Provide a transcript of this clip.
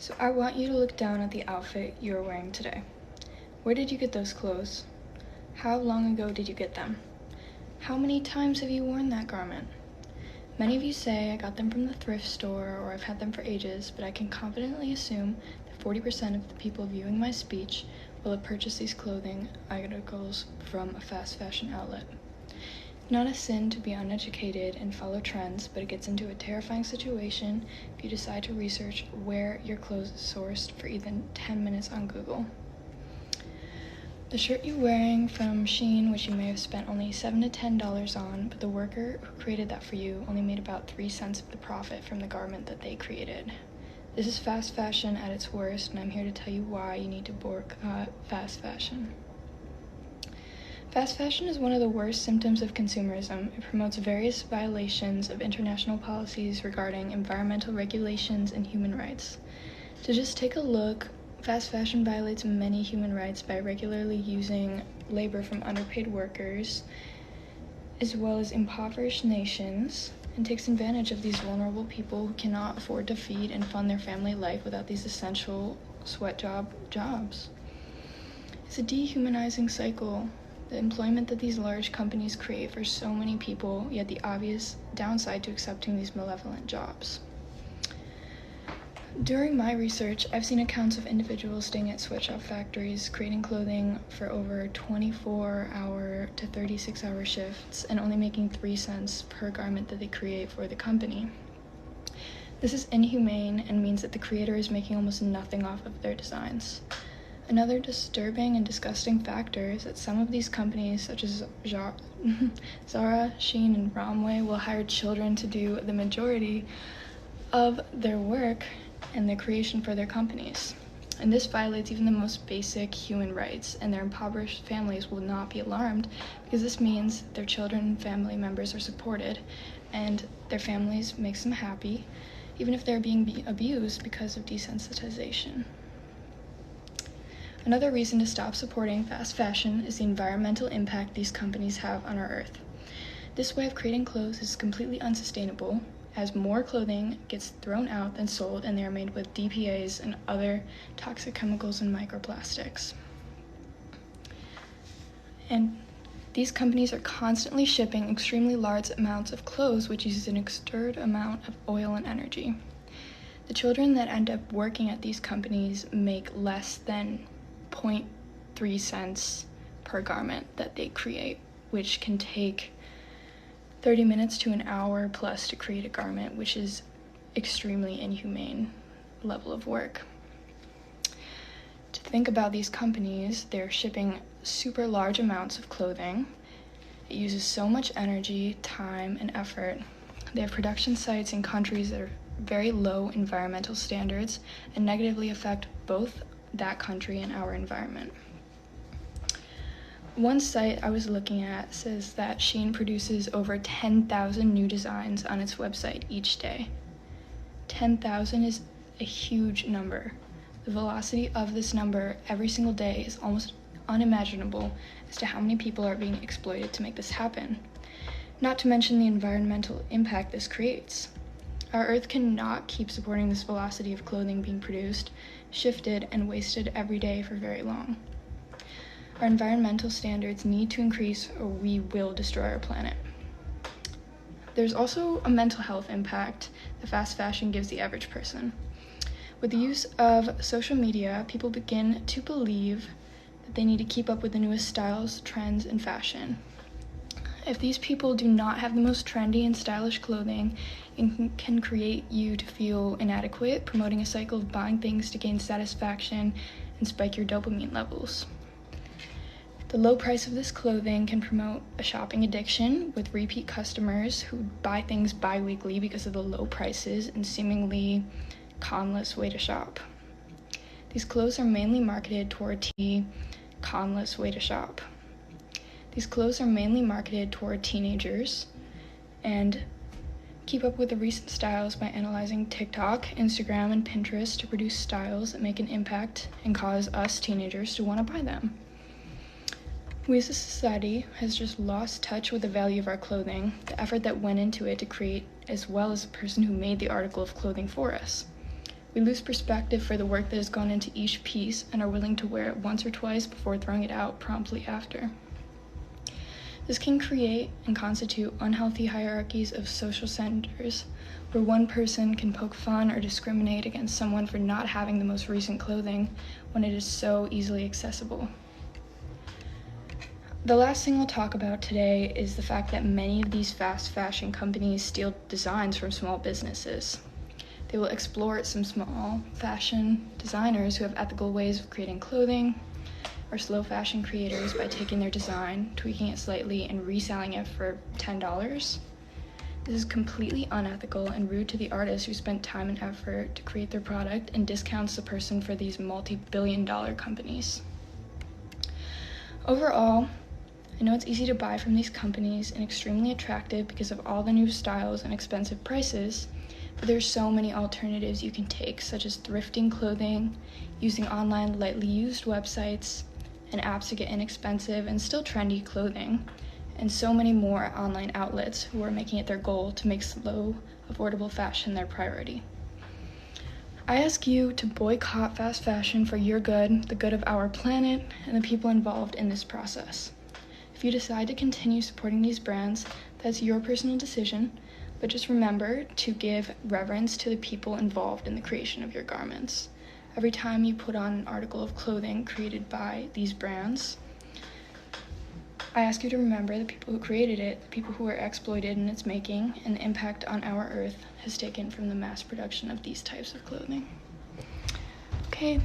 So I want you to look down at the outfit you're wearing today. Where did you get those clothes? How long ago did you get them? How many times have you worn that garment? Many of you say I got them from the thrift store or I've had them for ages, but I can confidently assume that 40% of the people viewing my speech will have purchased these clothing articles from a fast fashion outlet. It's not a sin to be uneducated and follow trends, but it gets into a terrifying situation if you decide to research where your clothes is sourced for even 10 minutes on Google. The shirt you're wearing from Shein, which you may have spent only $7 to $10 on, but the worker who created that for you only made about 3 cents of the profit from the garment that they created. This is fast fashion at its worst, and I'm here to tell you why you need to boycott fast fashion. Fast fashion is one of the worst symptoms of consumerism. It promotes various violations of international policies regarding environmental regulations and human rights. To just take a look, fast fashion violates many human rights by regularly using labor from underpaid workers, as well as impoverished nations, and takes advantage of these vulnerable people who cannot afford to feed and fund their family life without these essential sweat jobs. It's a dehumanizing cycle. The employment that these large companies create for so many people, yet the obvious downside to accepting these malevolent jobs. During my research, I've seen accounts of individuals staying at sweatshop factories, creating clothing for over 24-hour to 36-hour shifts, and only making 3 cents per garment that they create for the company. This is inhumane and means that the creator is making almost nothing off of their designs. Another disturbing and disgusting factor is that some of these companies, such as Zara, Shein, and Romwe, will hire children to do the majority of their work and their creation for their companies. And this violates even the most basic human rights, and their impoverished families will not be alarmed because this means their children and family members are supported and their families makes them happy, even if they're being abused because of desensitization. Another reason to stop supporting fast fashion is the environmental impact these companies have on our earth. This way of creating clothes is completely unsustainable, as more clothing gets thrown out than sold, and they are made with DPAs and other toxic chemicals and microplastics. And these companies are constantly shipping extremely large amounts of clothes, which uses an absurd amount of oil and energy. The children that end up working at these companies make less than 0.3 cents per garment that they create, which can take 30 minutes to an hour plus to create a garment, which is extremely inhumane level of work. To think about these companies, they're shipping super large amounts of clothing. It uses so much energy, time, and effort. They have production sites in countries that are very low environmental standards and negatively affect both that country and our environment. One site I was looking at says that Shein produces over 10,000 new designs on its website each day. 10,000 is a huge number. The velocity of this number every single day is almost unimaginable as to how many people are being exploited to make this happen. Not to mention the environmental impact this creates. Our Earth cannot keep supporting this velocity of clothing being produced, shifted, and wasted every day for very long. Our environmental standards need to increase or we will destroy our planet. There's also a mental health impact that fast fashion gives the average person. With the use of social media, people begin to believe that they need to keep up with the newest styles, trends, and fashion. If these people do not have the most trendy and stylish clothing, it can create you to feel inadequate, promoting a cycle of buying things to gain satisfaction and spike your dopamine levels. The low price of this clothing can promote a shopping addiction with repeat customers who buy things bi-weekly because of the low prices and seemingly conless way to shop. These clothes are mainly marketed toward conless way to shop. These clothes are mainly marketed toward teenagers and keep up with the recent styles by analyzing TikTok, Instagram, and Pinterest to produce styles that make an impact and cause us teenagers to want to buy them. We as a society has just lost touch with the value of our clothing, the effort that went into it to create, as well as the person who made the article of clothing for us. We lose perspective for the work that has gone into each piece and are willing to wear it once or twice before throwing it out promptly after. This can create and constitute unhealthy hierarchies of social centers, where one person can poke fun or discriminate against someone for not having the most recent clothing when it is so easily accessible. The last thing I'll talk about today is the fact that many of these fast fashion companies steal designs from small businesses. They will exploit some small fashion designers who have ethical ways of creating clothing, or slow fashion creators by taking their design, tweaking it slightly, and reselling it for $10. This is completely unethical and rude to the artists who spent time and effort to create their product, and discounts the person for these multi-billion-dollar companies. Overall, I know it's easy to buy from these companies and extremely attractive because of all the new styles and expensive prices, but there's so many alternatives you can take, such as thrifting clothing, using online lightly used websites, and apps to get inexpensive and still trendy clothing, and so many more online outlets who are making it their goal to make slow, affordable fashion their priority. I ask you to boycott fast fashion for your good, the good of our planet, and the people involved in this process. If you decide to continue supporting these brands, that's your personal decision, but just remember to give reverence to the people involved in the creation of your garments. Every time you put on an article of clothing created by these brands, I ask you to remember the people who created it, the people who were exploited in its making, and the impact on our earth has taken from the mass production of these types of clothing. Okay.